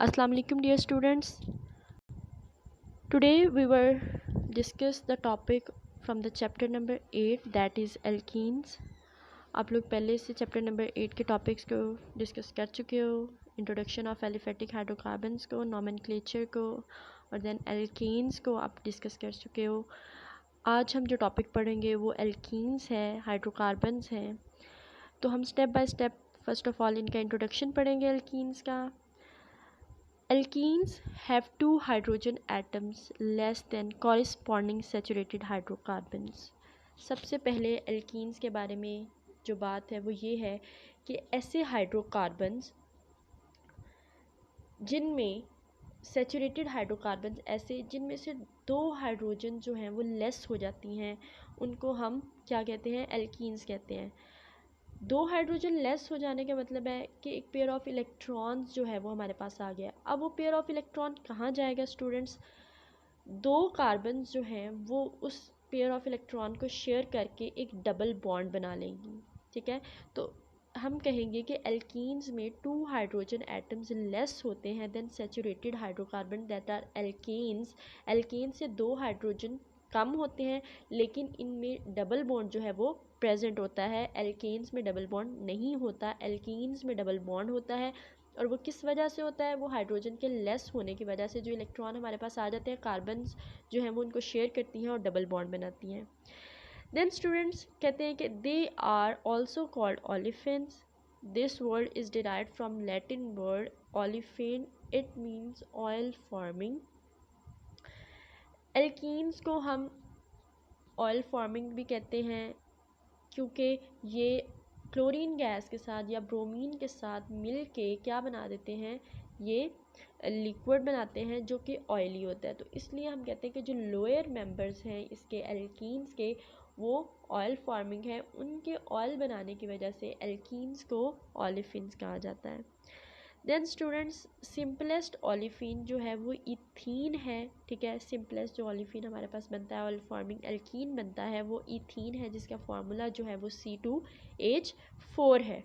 Assalamu alaikum dear students. Today we will discuss the topic from the chapter number 8 that is alkenes. आप लोग पहले से chapter number 8 के topics को discuss कर चुके हो, इंट्रोडक्शन ऑफ एलिफेटिक हाइड्रोकार्बन्स को, नॉमेनक्लेचर को और देन एल्कीन्स को आप डिस्कस कर चुके हो। आज हम जो टॉपिक पढ़ेंगे वो एल्कीन्स है, हाइड्रोकार्बन्स हैं। तो हम step by step first of all इनका इंट्रोडक्शन पढ़ेंगे एल्कीन्स का। Alkenes have two hydrogen atoms less than corresponding saturated hydrocarbons. सबसे पहले एल्कीन्स के बारे में जो बात है वो ये है कि ऐसे हाइड्रोकार्बन्स जिनमें सैचुरेटेड हाइड्रोकार्बन्स ऐसे जिनमें से दो हाइड्रोजन जो हैं वो लेस हो जाती हैं, उनको हम क्या कहते हैं? एल्कीन्स कहते हैं। दो हाइड्रोजन लेस हो जाने का मतलब है कि एक पेयर ऑफ इलेक्ट्रॉन्स जो है वो हमारे पास आ गया। अब वो पेयर ऑफ इलेक्ट्रॉन कहाँ जाएगा स्टूडेंट्स? दो कार्बन जो हैं वो उस पेयर ऑफ इलेक्ट्रॉन को शेयर करके एक डबल बॉन्ड बना लेंगी। ठीक है, तो हम कहेंगे कि एल्कीन्स में टू हाइड्रोजन एटम्स लेस होते हैं than saturated hydrocarbon that are alkenes. Alkane से दो हाइड्रोजन कम होते हैं लेकिन इनमें डबल बॉन्ड जो है वो प्रेजेंट होता है। एल्केन्स में डबल बॉन्ड नहीं होता, एल्कीन्स में डबल बॉन्ड होता है। और वो किस वजह से होता है? वो हाइड्रोजन के लेस होने की वजह से जो इलेक्ट्रॉन हमारे पास आ जाते हैं, कार्बन्स जो हैं वो उनको शेयर करती हैं और डबल बॉन्ड बनाती हैं। देन स्टूडेंट्स कहते हैं कि they are also called olefins. This word is derived from Latin word olefin, it means oil forming. Alkenes को हम ऑयल फॉर्मिंग भी कहते हैं क्योंकि ये क्लोरीन गैस के साथ या ब्रोमीन के साथ मिल के क्या बना देते हैं? ये लिक्विड बनाते हैं जो कि ऑयली होता है। तो इसलिए हम कहते हैं कि जो लोअर मेंबर्स हैं इसके एल्कीन्स के वो ऑयल फॉर्मिंग है, उनके ऑयल बनाने की वजह से एल्कीन्स को ओलिफिन्स कहा जाता है। देन स्टूडेंट्स सिंपलेस्ट ओलिफिन जो है वो इथीन है। ठीक है, सिंपलेस्ट जो ओलिफिन हमारे पास बनता है, ऑयल फॉर्मिंग एल्कीन बनता है, वो इथीन है जिसका फार्मूला जो है वो C2H4 है।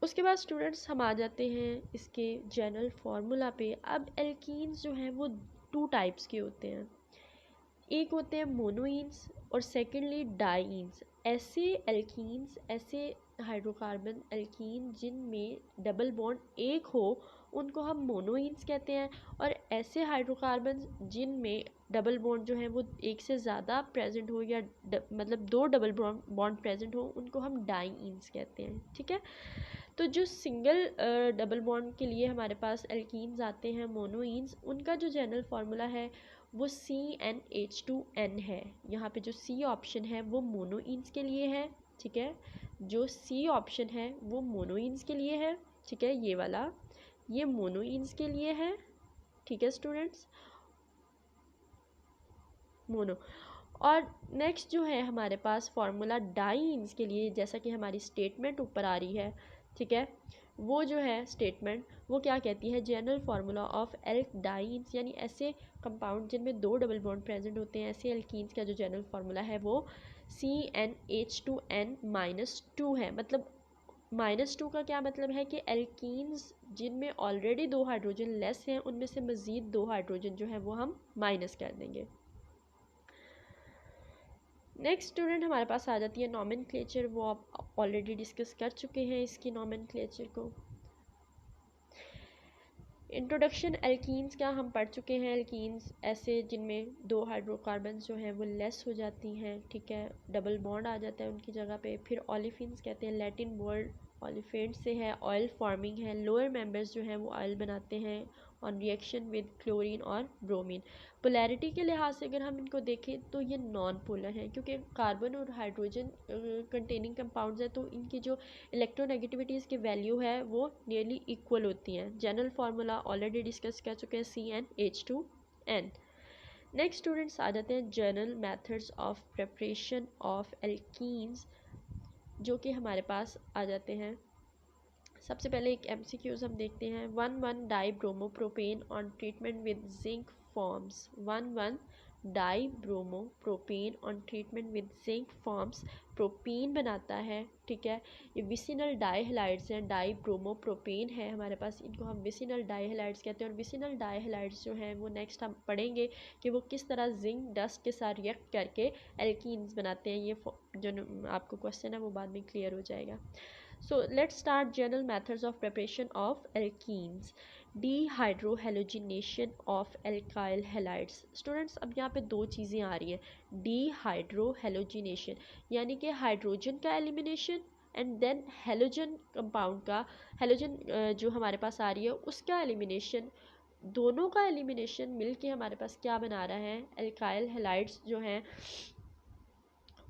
उसके बाद स्टूडेंट्स हम आ जाते हैं इसके जनरल फार्मूला पे। अब एल्कीन्स जो हैं वो टू टाइप्स के होते हैं, एक होते हैं मोनोइंस और सेकेंडली डाईइंस। ऐसे एल्कीन्स, ऐसे हाइड्रोकार्बन एल्कीन जिनमें डबल बॉन्ड एक हो उनको हम मोनोइंस कहते हैं, और ऐसे हाइड्रोकार्बन जिनमें डबल बॉन्ड जो है वो एक से ज़्यादा प्रेजेंट हो या मतलब दो डबल बॉन्ड प्रेजेंट हो उनको हम डाईइंस कहते हैं। ठीक है, तो जो सिंगल डबल बॉन्ड के लिए हमारे पास एल्कीन्स आते हैं मोनोइंस, उनका जो जनरल फार्मूला है वो CnH2n है। यहाँ पे जो C ऑप्शन है वो मोनोइंस के लिए है। ठीक है, जो C ऑप्शन है वो मोनोइंस के लिए है। ठीक है, ये वाला ये मोनोइंस के लिए है। ठीक है स्टूडेंट्स, मोनो। और नेक्स्ट जो है हमारे पास फार्मूला डाईइंस के लिए, जैसा कि हमारी स्टेटमेंट ऊपर आ रही है। ठीक है, वो जो है स्टेटमेंट वो क्या कहती है? जनरल फार्मूला ऑफ एल्क डाईइंस, यानी ऐसे कंपाउंड जिनमें दो डबल बॉन्ड प्रेजेंट होते हैं, ऐसे एल्कीन्स का जो जनरल फार्मूला है वो CnH2n-2 है। मतलब -2 का क्या मतलब है कि एल्कीन्स जिनमें ऑलरेडी दो हाइड्रोजन लेस हैं उनमें से मज़ीद दो हाइड्रोजन जो है वो हम माइनस कर देंगे। नेक्स्ट स्टूडेंट हमारे पास आ जाती है नॉमेनक्लेचर। वो आप ऑलरेडी डिस्कस कर चुके हैं इसकी नॉमेनक्लेचर को। इंट्रोडक्शन एल्कीन्स का हम पढ़ चुके हैं। एल्कीन्स ऐसे जिनमें दो हाइड्रोकार्बन जो हैं वो लेस हो जाती हैं। ठीक है, डबल बॉन्ड आ जाता है उनकी जगह पे। फिर ओलिफिन्स कहते हैं, लैटिन वर्ड ओलिफेंट से है, ऑयल फॉर्मिंग है। लोअर मेंबर्स जो हैं वो ऑयल बनाते हैं ऑन रिएक्शन विद क्लोरीन और ब्रोमीन। पोलैरिटी के लिहाज से अगर हम इनको देखें तो ये नॉन पोलर हैं, क्योंकि कार्बन और हाइड्रोजन कंटेनिंग कंपाउंड्स हैं, तो इनकी जो इलेक्ट्रोनेगेटिविटीज़ की वैल्यू है वो नियरली इक्वल होती हैं। जनरल फार्मूला ऑलरेडी डिस्कस कर चुके हैं, CnH2n। नेक्स्ट स्टूडेंट्स आ जाते हैं general methods of preparation of alkenes, जो कि हमारे पास आ जाते हैं। सबसे पहले एक MCQs हम देखते हैं। 1,1 di bromopropane on treatment with zinc forms 1,1 di bromo propane on treatment with zinc forms propene बनाता है, ठीक है। ये विसिनल डाईहैलाइड्स हैं, डाई ब्रोमो प्रोपेन है हमारे पास, इनको हम विसिनल डाईहैलाइड्स कहते हैं। और विसिनल डाईहैलाइड्स जो हैं वो नेक्स्ट हम पढ़ेंगे कि वो किस तरह जिंक डस्ट के साथ रिएक्ट करके एल्कीन्स बनाते हैं। ये जो आपको क्वेश्चन है वो बाद में क्लियर हो जाएगा। So let's start general methods of preparation of alkenes. Dehydrohalogenation of alkyl halides. Students अब यहाँ पे दो चीज़ें आ रही हैं। Dehydrohalogenation यानी कि हाइड्रोजन का elimination and then halogen compound का, हेलोजन जो हमारे पास आ रही है उसका एलिमिनेशन, दोनों का एलिमिनेशन मिलके हमारे पास क्या बना रहा है, एल्काइल हैलाइड्स जो हैं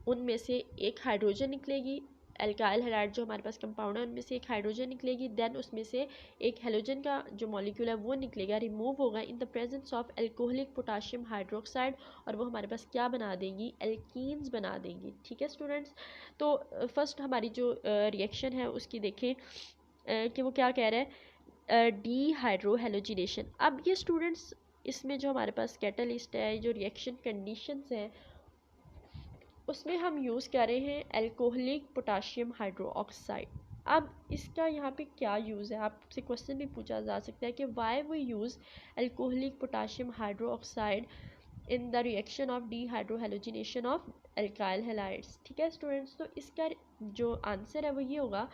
उनमें से एक हाइड्रोजन निकलेगी, एल्काइल हैलाइड जो हमारे पास कंपाउंड है उनमें से एक हाइड्रोजन निकलेगी, देन उसमें से एक हेलोजन का जो मॉलिक्यूल है वो निकलेगा, रिमूव होगा इन the presence of alcoholic potassium hydroxide, और वो हमारे पास क्या बना देंगी, एल्कीन्स बना देंगी, ठीक है स्टूडेंट्स। तो फर्स्ट हमारी जो रिएक्शन है उसकी देखें कि वो क्या कह रहा है, डीहाइड्रोहैलोजिनेशन। अब ये स्टूडेंट्स इसमें जो हमारे पास कैटलिस्ट है, जो रिएक्शन कंडीशंस हैं उसमें हम यूज़ कर रहे हैं एल्कोहलिक पोटाशियम हाइड्रोक्साइड। अब इसका यहाँ पे क्या यूज़ है, आपसे क्वेश्चन भी पूछा जा सकता है कि why we use alcoholic potassium hydroxide in the reaction of dehydrohalogenation of alkyl halides, ठीक है स्टूडेंट्स। तो इसका जो आंसर है वो ये होगा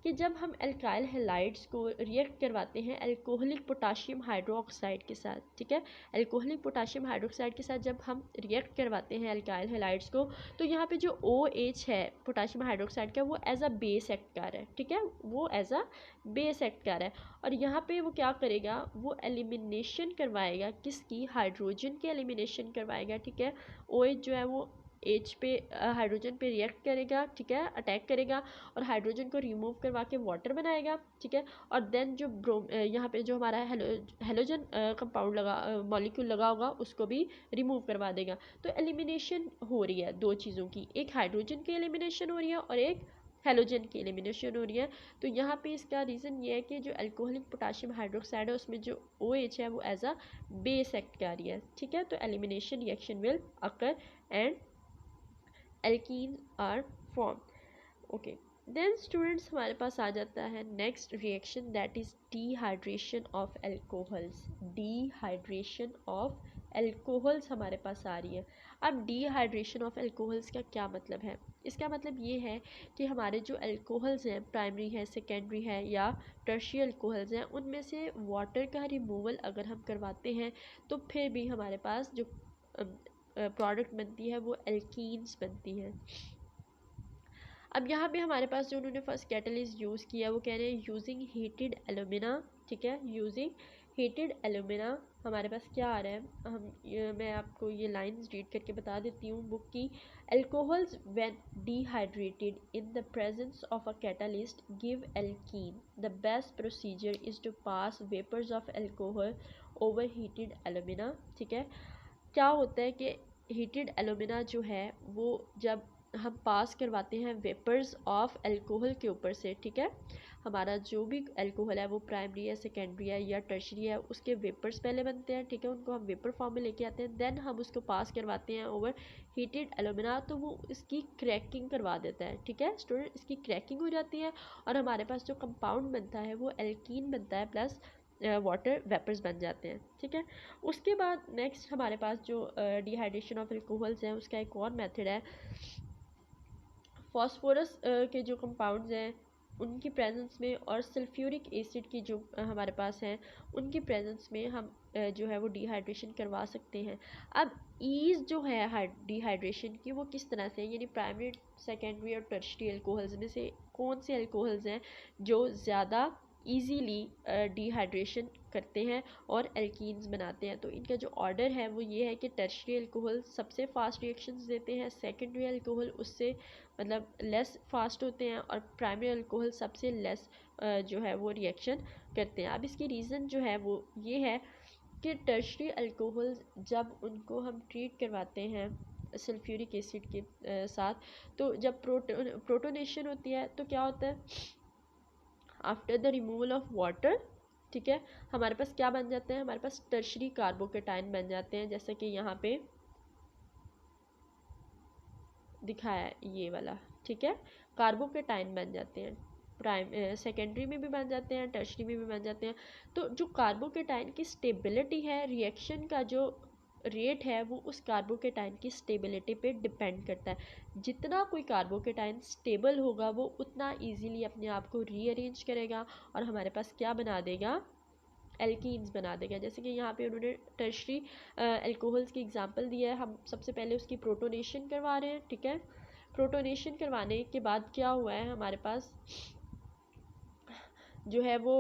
कि जब हम एल्काइल हैलाइड्स को रिएक्ट करवाते हैं एल्कोहलिक पोटाशियम हाइड्रोक्साइड के साथ, ठीक है, एल्कोहलिक पोटाशियम हाइड्रोक्साइड के साथ जब हम रिएक्ट करवाते हैं एल्काइल हैलाइड्स को, तो यहाँ पे जो OH है पोटाशियम हाइड्रोक्साइड का वो एज अ बेस एक्ट कर रहा है, ठीक है, वो एज अ बेस एक्ट कर रहा है। और यहाँ पे वो क्या करेगा, वो एलिमिनेशन करवाएगा, किसकी, हाइड्रोजन की एलिमिनेशन करवाएगा, ठीक है। OH जो है वो H पे हाइड्रोजन पे रिएक्ट करेगा, ठीक है, अटैक करेगा और हाइड्रोजन को रिमूव करवा के वाटर बनाएगा, ठीक है। और देन जो यहाँ पे जो हमारा हेलोजन कंपाउंड लगा मॉलिक्यूल लगा होगा उसको भी रिमूव करवा देगा। तो एलिमिनेशन हो रही है दो चीज़ों की, एक हाइड्रोजन की एलिमिनेशन हो रही है और एक हेलोजन की एलिमिनेशन हो रही है। तो यहाँ पे इसका रीज़न ये है कि जो एल्कोहलिक पोटाशियम हाइड्रोक्साइड है उसमें जो OH है वो एज अ बेस एक्ट कर रही है, ठीक है। तो elimination reaction will occur and alkene are form, okay. Then students हमारे पास आ जाता है next reaction that is dehydration of alcohols. Dehydration of alcohols हमारे पास आ रही है। अब डीहाइड्रेशन ऑफ एल्कोहल्स का क्या मतलब है, इसका मतलब ये है कि हमारे जो एल्कोहल्स हैं, प्राइमरी है, सेकेंडरी है या टर्शियरी एल्कोहल्स हैं, उनमें से वाटर का रिमूवल अगर हम करवाते हैं तो फिर भी हमारे पास जो प्रोडक्ट बनती है वो एल्कीन्स बनती है। अब यहाँ पे हमारे पास जो उन्होंने फर्स्ट कैटलिस्ट यूज़ किया वो कह रहे हैं यूजिंग हीटेड एलुमिना, ठीक है, यूजिंग हीटेड एलुमिना। हमारे पास क्या आ रहा है, मैं आपको ये लाइंस रीड करके बता देती हूँ बुक की। Alcohols when dehydrated in the presence of a catalyst give alkene. The best procedure is to pass vapours of alcohol over heated alumina, ठीक है। क्या होता है कि हीटेड एलुमिना जो है वो जब हम पास करवाते हैं वेपर्स ऑफ एल्कोहल के ऊपर से, ठीक है, हमारा जो भी एल्कोहल है वो प्राइमरी है, सेकेंडरी है या टर्शरी है, उसके वेपर्स पहले बनते हैं, ठीक है, उनको हम वेपर फॉर्म में लेके आते हैं, देन हम उसको पास करवाते हैं ओवर हीटेड एलुमिना, तो वो इसकी क्रैकिंग करवा देता है, ठीक है स्टूडेंट, इसकी क्रैकिंग हो जाती है और हमारे पास जो कंपाउंड बनता है वो एल्कीन बनता है प्लस वाटर वेपर्स बन जाते हैं, ठीक है। उसके बाद नेक्स्ट हमारे पास जो डिहाइड्रेशन ऑफ एल्कोहल्स है उसका एक और मेथड है, फॉस्फोरस के जो कंपाउंड्स हैं उनकी प्रेजेंस में और सल्फ्यूरिक एसिड की जो हमारे पास हैं उनकी प्रेजेंस में हम जो है वो डिहाइड्रेशन करवा सकते हैं। अब ईज जो है डिहाइड्रेशन की वो किस तरह से, यानी प्राइमरी, सेकेंडरी और टर्शरी एल्कोहल्स में से कौन से एल्कोहल्स हैं जो ज़्यादा ईजीली डिहाइड्रेशन करते हैं और एल्कीन्स बनाते हैं। तो इनका जो ऑर्डर है वो ये है कि टर्शरी एल्कोहल सबसे फास्ट रिएक्शंस देते हैं, सेकेंडरी एल्कोहल उससे मतलब लेस फास्ट होते हैं और प्राइमरी अल्कोहल सबसे लेस जो है वो रिएक्शन करते हैं। अब इसकी रीज़न जो है वो ये है कि टर्शरी अल्कोहल जब उनको हम ट्रीट करवाते हैं सल्फ्यूरिक एसिड के साथ, तो जब प्रोटोनेशन होती है तो क्या होता है, after the removal of water, ठीक है, हमारे पास क्या बन जाते हैं, हमारे पास टर्शरी कार्बोकेटाइन बन जाते हैं, जैसे कि यहाँ पे दिखाया है ये वाला, ठीक है। कार्बोकेटाइन बन जाते हैं, सेकेंडरी में भी बन जाते हैं, टर्शरी में भी बन जाते हैं। तो जो कार्बोकेटाइन की स्टेबिलिटी है, रिएक्शन का जो रेट है, वो उस कार्बोकेटाइन की स्टेबिलिटी पे डिपेंड करता है। जितना कोई कार्बोकेटाइन स्टेबल होगा वो उतना इजीली अपने आप को रीअरेंज करेगा और हमारे पास क्या बना देगा, एल्कीन्स बना देगा। जैसे कि यहाँ पे उन्होंने टर्शरी एल्कोहल्स की एग्जांपल दिया है। हम सबसे पहले उसकी प्रोटोनेशन करवा रहे हैं, ठीक है। प्रोटोनेशन करवाने के बाद क्या हुआ है, हमारे पास जो है वो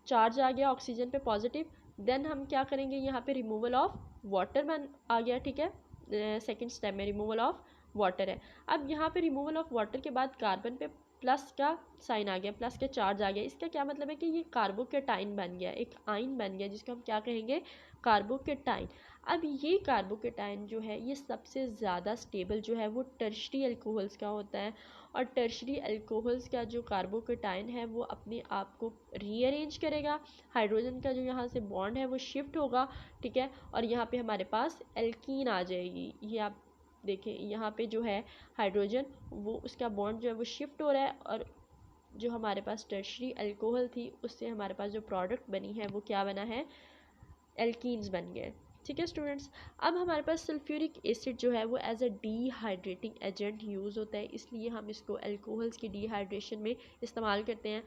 चार्ज आ गया ऑक्सीजन पे पॉजिटिव। देन हम क्या करेंगे, यहाँ पे रिमूवल ऑफ वाटर बन आ गया, ठीक है। सेकंड स्टेप में रिमूवल ऑफ वाटर है। अब यहाँ पे रिमूवल ऑफ वाटर के बाद कार्बन पे प्लस का साइन आ गया, प्लस का चार्ज आ गया। इसका क्या मतलब है कि ये कार्बोकेटाइन बन गया, एक आइन बन गया, जिसको हम क्या कहेंगे, कार्बोकेटाइन। अब ये कार्बोकेटाइन जो है ये सबसे ज़्यादा स्टेबल जो है वो टर्शरी अल्कोहल्स का होता है। और टर्शरी अल्कोहल्स का जो कार्बोकेटाइन है वो अपने आप को रीअरेंज करेगा, हाइड्रोजन का जो यहाँ से बॉन्ड है वो शिफ्ट होगा, ठीक है। और यहाँ पे हमारे पास एल्कीन आ जाएगी। ये आप देखें, यहाँ पे जो है हाइड्रोजन वो उसका बॉन्ड जो है वो शिफ्ट हो रहा है, और जो हमारे पास टर्शरी अल्कोहल थी उससे हमारे पास जो प्रोडक्ट बनी है वो क्या बना है, एल्कीन्स बन गए, ठीक है स्टूडेंट्स। अब हमारे पास सल्फ्यूरिक एसिड जो है वो एज अ डीहाइड्रेटिंग एजेंट यूज़ होता है, इसलिए हम इसको अल्कोहल्स की डीहाइड्रेशन में इस्तेमाल करते हैं।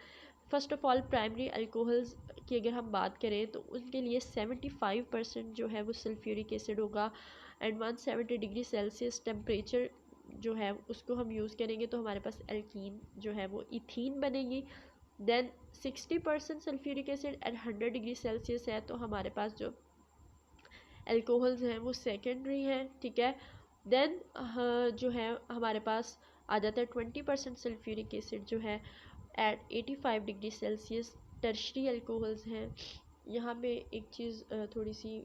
First of all primary alcohols की अगर हम बात करें तो उनके लिए 75% जो है वो सल्फ्यूरिक एसिड होगा, एंड 170 डिग्री सेल्सियस टेम्परेचर जो है उसको हम यूज़ करेंगे तो हमारे पास एल्कीन जो है वो इथीन बनेगी। Then 60% sulphuric acid at 100 degree Celsius है तो हमारे पास जो एल्कोहल्स हैं वो सेकेंडरी हैं, ठीक है। देन जो है हमारे पास आ जाता है 20% सल्फ्यूरिक एसिड जो है at 85 degree Celsius, tertiary alcohols हैं। यहाँ पे एक चीज़ थोड़ी सी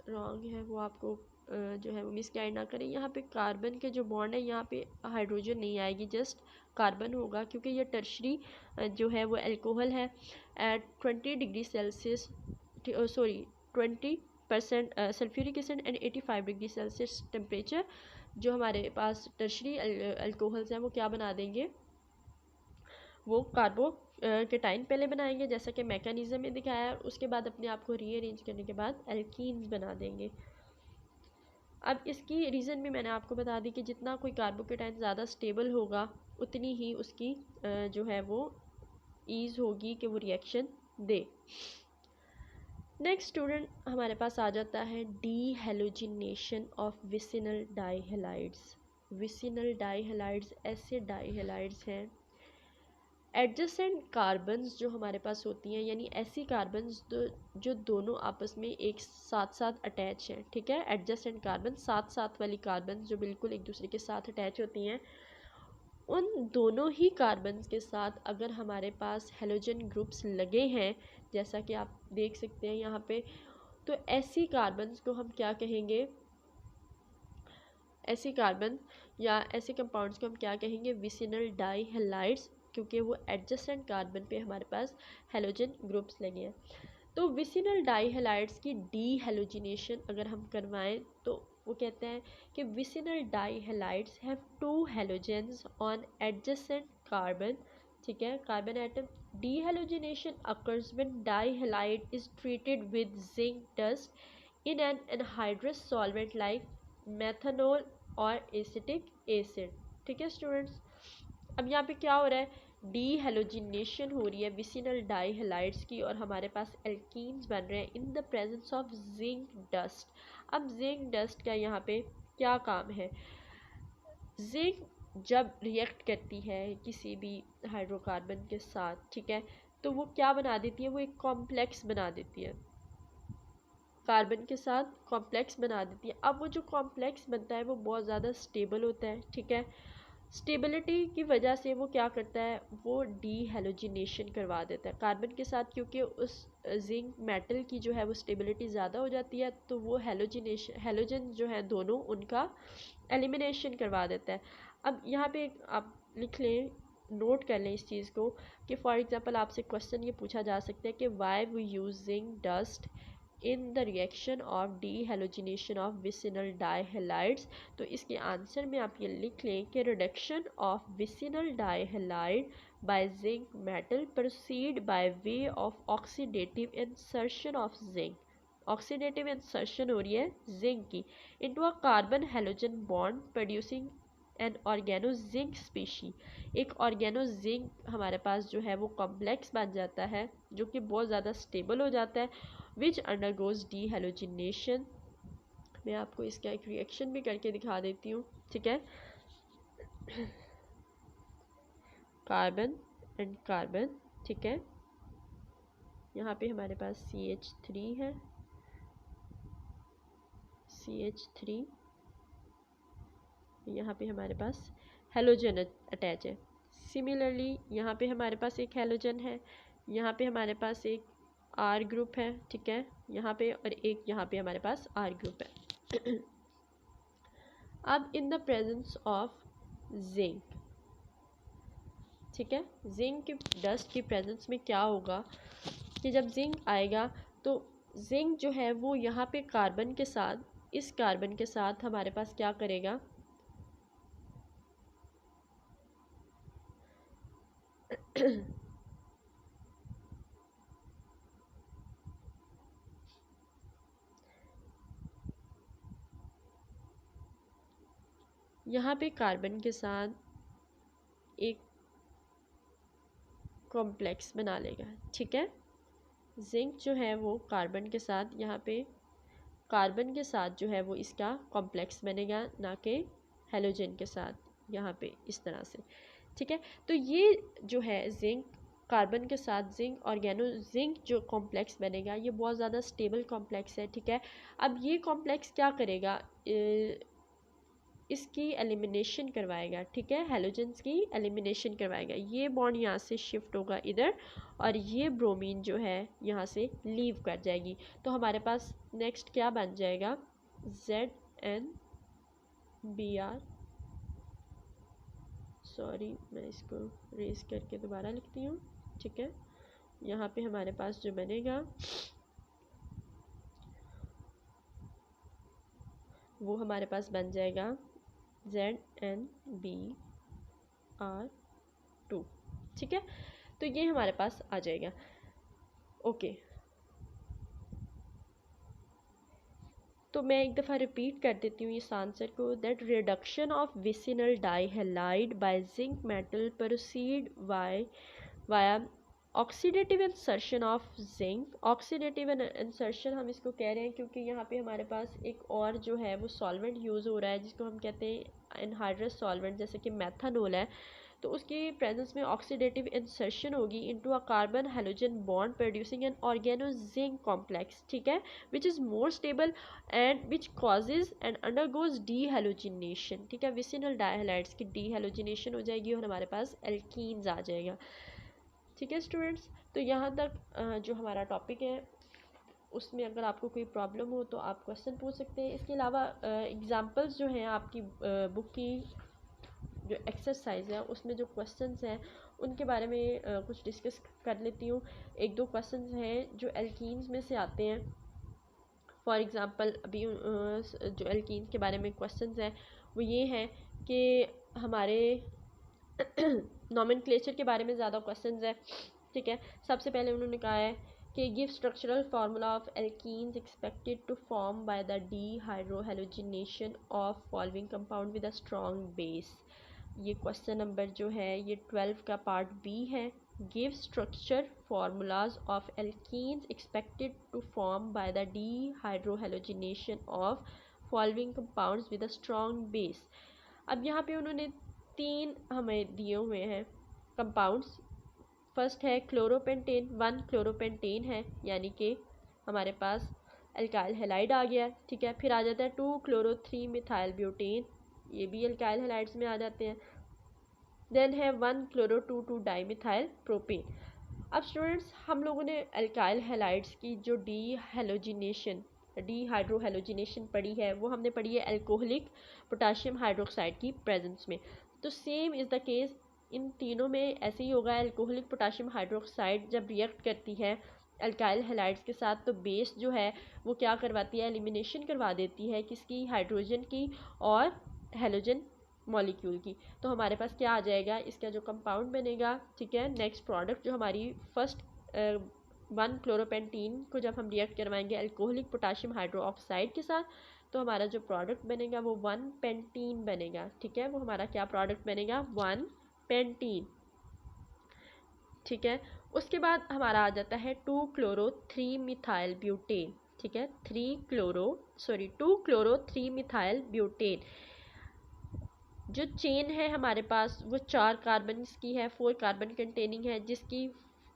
रॉन्ग है, वो आपको जो है वो मिसगाइड ना करें। यहाँ पे कार्बन के जो बॉन्ड है यहाँ पे हाइड्रोजन नहीं आएगी, जस्ट कार्बन होगा, क्योंकि ये टर्शरी जो है वो एल्कोहल है। At 20 degree Celsius, sorry 20% sulphuric acid and 85 degree Celsius temperature, जो हमारे पास टर्शरी अल्कोहल्स हैं वो क्या बना देंगे, वो कार्बोकेटाइन पहले बनाएंगे जैसा कि मैकेनिज्म में दिखाया है, उसके बाद अपने आप को रीअरेंज करने के बाद एल्कीन्स बना देंगे। अब इसकी रीज़न भी मैंने आपको बता दी कि जितना कोई कार्बोकेटाइन ज़्यादा स्टेबल होगा उतनी ही उसकी जो है वो ईज़ होगी कि वो रिएक्शन दे। नेक्स्ट स्टूडेंट हमारे पास आ जाता है डीहेलोजिनेशन ऑफ विसिनल डाईहेलाइड्स। विसिनल डाईहेलाइड्स ऐसे डाईहेलाइड्स हैं, एडजेसेंट कार्बन्स जो हमारे पास होती हैं, यानी ऐसी कार्बन्स जो दोनों आपस में एक साथ साथ अटैच हैं, ठीक है। एडजेसेंट कार्बन, साथ साथ वाली कार्बन्स जो बिल्कुल एक दूसरे के साथ अटैच होती हैं, उन दोनों ही कार्बन्स के साथ अगर हमारे पास हेलोजन ग्रुप्स लगे हैं, जैसा कि आप देख सकते हैं यहाँ पे, तो ऐसी कार्बन्स को हम क्या कहेंगे, ऐसी कार्बन या ऐसे कंपाउंड्स को हम क्या कहेंगे, विसिनल डाईहेलाइड्स, क्योंकि वो एडजेसेंट कार्बन पे हमारे पास हेलोजन ग्रुप्स लगे हैं। तो विसिनल डाईहेलाइड्स की डीहेलोजिनेशन अगर हम करवाएं तो वो कहते हैं कि vicinal dihalides have 2 halogens on adjacent carbon, ठीक है, carbon atom. Dehalogenation occurs when dihalide is treated with zinc dust in an anhydrous solvent like methanol और एसिटिक एसिड, ठीक है स्टूडेंट्स। अब यहाँ पे क्या हो रहा है, डीहेलोजिनेशन हो रही है विसिनल डाईहेलाइड्स की और हमारे पास एल्कीन्स बन रहे हैं इन the presence of zinc dust. अब जिंक डस्ट का यहाँ पे क्या काम है, जिंक जब रिएक्ट करती है किसी भी हाइड्रोकार्बन के साथ, ठीक है, तो वो क्या बना देती है, वो एक कॉम्प्लेक्स बना देती है, कार्बन के साथ कॉम्प्लेक्स बना देती है। अब वो जो कॉम्प्लेक्स बनता है वो बहुत ज़्यादा स्टेबल होता है, ठीक है। स्टेबिलिटी की वजह से वो क्या करता है, वो डीहेलोजिनेशन करवा देता है कार्बन के साथ, क्योंकि उस जिंक मेटल की जो है वो स्टेबिलिटी ज़्यादा हो जाती है, तो वो हेलोजन जो है दोनों उनका एलिमिनेशन करवा देता है। अब यहाँ पे आप लिख लें, नोट कर लें इस चीज़ को कि फॉर एग्जांपल आपसे क्वेश्चन ये पूछा जा सकता है कि why we use zinc dust in the reaction of dehalogenation of vicinal dihalides. तो इसके आंसर में आप ये लिख लें कि reduction of vicinal dihalide by zinc metal proceed by way of oxidative insertion of zinc. Oxidative insertion हो रही है जिंक की into a carbon halogen bond producing an organo zinc species. एक ऑर्गेनो जिंक हमारे पास जो है वो कॉम्प्लेक्स बन जाता है जो कि बहुत ज़्यादा स्टेबल हो जाता है, विच अंडरगोज डीहेलोजिनेशन। मैं आपको इसका एक रिएक्शन भी करके दिखा देती हूँ, ठीक है। कार्बन एंड कार्बन, ठीक है। यहाँ पे हमारे पास CH3 है, CH3, यहाँ पे हमारे पास हेलोजन अटैच है। सिमिलरली यहाँ पे हमारे पास एक हेलोजन है, यहाँ पे हमारे पास एक R ग्रुप है, ठीक है, यहाँ पे, और एक यहाँ पे हमारे पास R ग्रुप है। अब इन द प्रेजेंस ऑफ जिंक, ठीक है, जिंक की डस्ट की प्रेजेंस में क्या होगा कि जब जिंक आएगा तो जिंक जो है वो यहाँ पे कार्बन के साथ, इस कार्बन के साथ हमारे पास क्या करेगा, यहाँ पे कार्बन के साथ एक कॉम्प्लेक्स बना लेगा, ठीक है। जिंक जो है वो कार्बन के साथ, यहाँ पे कार्बन के साथ जो है वो इसका कॉम्प्लेक्स बनेगा, ना कि हेलोजन के साथ यहाँ पे इस तरह से, ठीक है। तो ये जो है जिंक कार्बन के साथ जिंक ऑर्गेनो जिंक जो कॉम्प्लेक्स बनेगा ये बहुत ज़्यादा स्टेबल कॉम्प्लेक्स है, ठीक है। अब ये कॉम्प्लेक्स क्या करेगा, इसकी एलिमिनेशन करवाएगा, ठीक है, हेलोजन्स की एलिमिनेशन करवाएगा। ये बॉन्ड यहाँ से शिफ्ट होगा इधर और ये ब्रोमीन जो है यहाँ से लीव कर जाएगी। तो हमारे पास नेक्स्ट क्या बन जाएगा, ZnBr, सॉरी मैं इसको रेस करके दोबारा लिखती हूँ, ठीक है। यहाँ पे हमारे पास जो बनेगा वो हमारे पास बन जाएगा ZnBr2, ठीक है। तो ये हमारे पास आ जाएगा, ओके। तो मैं एक दफ़ा रिपीट कर देती हूँ इस आंसर को, that reduction of vicinal dihalide by zinc metal proceed via oxidative insertion of zinc. Oxidative insertion हम इसको कह रहे हैं क्योंकि यहाँ पे हमारे पास एक और जो है वो सॉल्वेंट यूज़ हो रहा है जिसको हम कहते हैं एनहाइड्रस सॉल्वेंट, जैसे कि मेथनॉल है। तो उसकी प्रेजेंस में ऑक्सीडेटिव इंसर्शन होगी into a carbon halogen bond producing an organo zinc complex, ठीक है, which is more stable and which causes and undergoes dehalogenation, ठीक है। विसिनल डाइहैलाइड्स की डीहेलोजिनेशन हो जाएगी और हमारे पास एल्कीन्स आ जाएगा, ठीक है स्टूडेंट्स। तो यहाँ तक जो हमारा टॉपिक है उसमें अगर आपको कोई प्रॉब्लम हो तो आप क्वेश्चन पूछ सकते हैं। इसके अलावा एग्जांपल्स जो हैं आपकी बुक की जो एक्सरसाइज है उसमें जो क्वेश्चंस हैं उनके बारे में कुछ डिस्कस कर लेती हूँ। एक दो क्वेश्चंस हैं जो एल्कीन्स में से आते हैं। फॉर एग्ज़ाम्पल अभी जो एल्कीन्स के बारे में क्वेश्चंस हैं वो ये हैं कि हमारे नॉमेनक्लेचर के बारे में ज़्यादा क्वेश्चंस है, ठीक है। सबसे पहले उन्होंने कहा है कि give structural formula of alkenes expected to form by the dehydrohalogenation of following compound with a strong base. ये क्वेश्चन नंबर जो है ये 12 का पार्ट बी है। Give structure formulas of alkenes expected to form by the dehydrohalogenation of following compounds with a strong base. अब यहाँ पे उन्होंने 3 हमें दिए हुए हैं कंपाउंड्स। फर्स्ट है क्लोरोपेंटेन, 1 क्लोरोपेंटेन है, यानी कि हमारे पास एल्काइल हैलाइड आ गया, ठीक है। फिर आ जाता है 2 क्लोरो 3 मिथाइल ब्यूटेन, ये भी एल्काइल हैलाइड्स में आ जाते हैं। देन है 1 क्लोरो 2 डाई मिथाइल प्रोपेन। अब स्टूडेंट्स हम लोगों ने एल्काइल हैलाइड्स की जो डीहाइड्रोहेलोजिनेशन पढ़ी है वो हमने पढ़ी है एल्कोहलिक पोटाशियम हाइड्रोक्साइड की प्रेजेंस में। तो same is the case in तीनों में ऐसे ही होगा। एल्कोहलिक पोटाशियम हाइड्रोक्साइड जब रिएक्ट करती है अल्काइल हैलाइड्स के साथ, तो बेस जो है वो क्या करवाती है, एलिमिनेशन करवा देती है किसकी, हाइड्रोजन की और हेलोजन मॉलिक्यूल की। तो हमारे पास क्या आ जाएगा, इसका जो कंपाउंड बनेगा, ठीक है, नेक्स्ट प्रोडक्ट जो हमारी फर्स्ट 1 क्लोरोपेंटीन को जब हम रिएक्ट करवाएंगे अल्कोहलिक पोटाशियम हाइड्रोक्साइड के साथ, तो हमारा जो प्रोडक्ट बनेगा वो 1 पेंटीन बनेगा, ठीक है, वो हमारा क्या प्रोडक्ट बनेगा, 1 पेंटीन, ठीक है। उसके बाद हमारा आ जाता है 2 क्लोरो 3 मिथाइल ब्यूटेन, ठीक है, 2 क्लोरो 3 मिथाइल ब्यूटेन। जो चेन है हमारे पास वो 4 कार्बन की है, 4 कार्बन कंटेनिंग है, जिसकी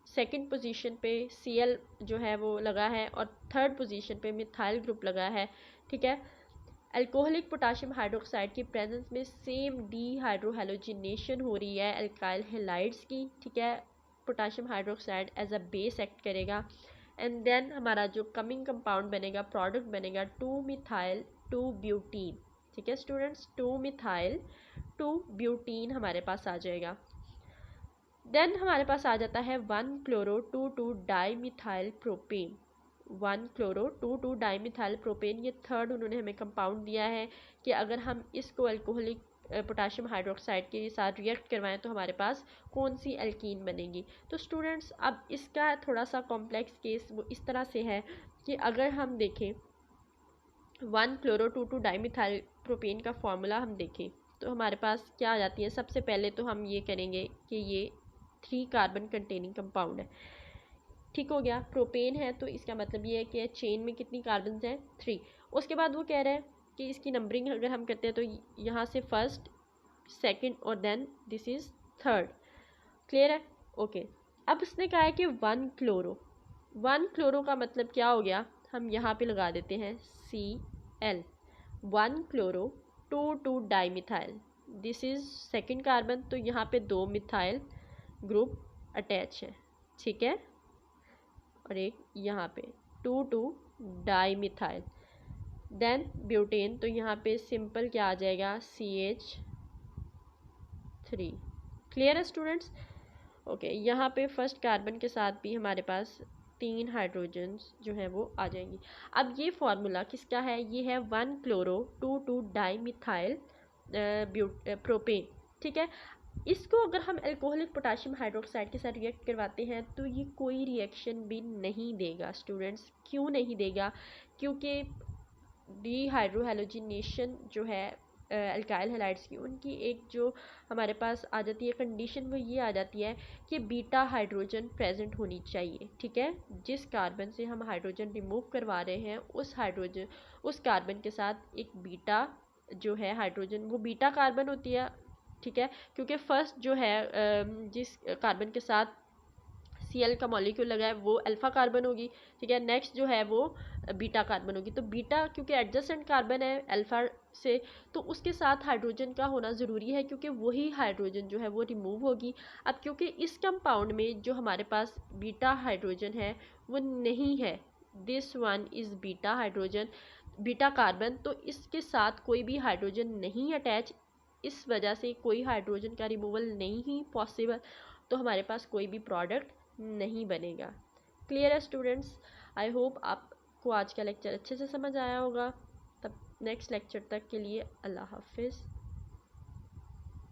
सेकंड पोजीशन पे Cl जो है वो लगा है और थर्ड पोजीशन पे मिथाइल ग्रुप लगा है, ठीक है। अल्कोहलिक पोटाशियम हाइड्रोक्साइड की प्रेजेंस में सेम डीहाइड्रोहेलोजिनेशन हो रही है अल्काइल हैलाइड्स की, ठीक है। Potassium hydroxide as a base act करेगा एंड देन हमारा जो कमिंग कंपाउंड बनेगा, प्रोडक्ट बनेगा 2 मिथाइल 2 ब्यूटीन, ठीक है स्टूडेंट्स, 2 मिथाइल 2 ब्यूटीन हमारे पास आ जाएगा। देन हमारे पास आ जाता है 1 chloro 2 di methyl propane, 1 chloro 2 di methyl propane. ये थर्ड उन्होंने हमें कंपाउंड दिया है कि अगर हम इसको अल्कोहलिक पोटाशियम हाइड्रोक्साइड के साथ रिएक्ट करवाएं तो हमारे पास कौन सी एल्कीन बनेगी। तो स्टूडेंट्स अब इसका थोड़ा सा कॉम्प्लेक्स केस वो इस तरह से है कि अगर हम देखें 1 क्लोरो 2 डाई मिथाइल प्रोपेन का फॉर्मूला हम देखें तो हमारे पास क्या आ जाती है। सबसे पहले तो हम ये करेंगे कि ये 3 कार्बन कंटेनिंग कंपाउंड है, ठीक हो गया, प्रोपेन है तो इसका मतलब ये है कि चेन में कितनी कार्बन हैं, 3। उसके बाद वो कह रहा है कि इसकी नंबरिंग अगर हम करते हैं तो यहाँ से फर्स्ट, सेकंड और then this is third, clear है, ओके। अब उसने कहा है कि 1 क्लोरो का मतलब क्या हो गया, हम यहाँ पे लगा देते हैं Cl, 1 chloro 2 di methyl, this is second carbon, तो यहाँ पे 2 मिथाइल ग्रुप अटैच है, ठीक है, और एक यहाँ पे 2 डाई मिथाइल, देन ब्यूटेन, तो यहाँ पे सिंपल क्या आ जाएगा, CH3, क्लियर है स्टूडेंट्स, ओके। यहाँ पे फर्स्ट कार्बन के साथ भी हमारे पास 3 हाइड्रोजन्स जो है वो आ जाएंगी। अब ये फार्मूला किसका है, ये है 1 क्लोरो 2 डाई मिथाइल प्रोपेन, ठीक है। इसको अगर हम अल्कोहलिक पोटाशियम हाइड्रोक्साइड के साथ रिएक्ट करवाते हैं तो ये कोई रिएक्शन भी नहीं देगा स्टूडेंट्स। क्यों नहीं देगा, क्योंकि डीहाइड्रोहेलोजिनेशन जो है अल्काइल हैलाइड्स की, उनकी एक जो हमारे पास आ जाती है कंडीशन, वो ये आ जाती है कि बीटा हाइड्रोजन प्रेजेंट होनी चाहिए, ठीक है। जिस कार्बन से हम हाइड्रोजन रिमूव करवा रहे हैं उस कार्बन के साथ एक बीटा जो है हाइड्रोजन, वो बीटा कार्बन होती है, ठीक है, क्योंकि फर्स्ट जो है जिस कार्बन के साथ Cl का मॉलिक्यूल लगा है वो अल्फा कार्बन होगी, ठीक है, नेक्स्ट जो है वो बीटा कार्बन होगी। तो बीटा क्योंकि एडजेसेंट कार्बन है अल्फा से, तो उसके साथ हाइड्रोजन का होना ज़रूरी है क्योंकि वही हाइड्रोजन जो है वो रिमूव होगी। अब क्योंकि इस कंपाउंड में जो हमारे पास बीटा हाइड्रोजन है वो नहीं है, this one is beta hydrogen, beta carbon, तो इसके साथ कोई भी हाइड्रोजन नहीं अटैच, इस वजह से कोई हाइड्रोजन का रिमूवल नहीं ही पॉसिबल, तो हमारे पास कोई भी प्रोडक्ट नहीं बनेगा। क्लियर है स्टूडेंट्स, आई होप आपको आज का लेक्चर अच्छे से समझ आया होगा। तब नेक्स्ट लेक्चर तक के लिए अल्लाह हाफिज़।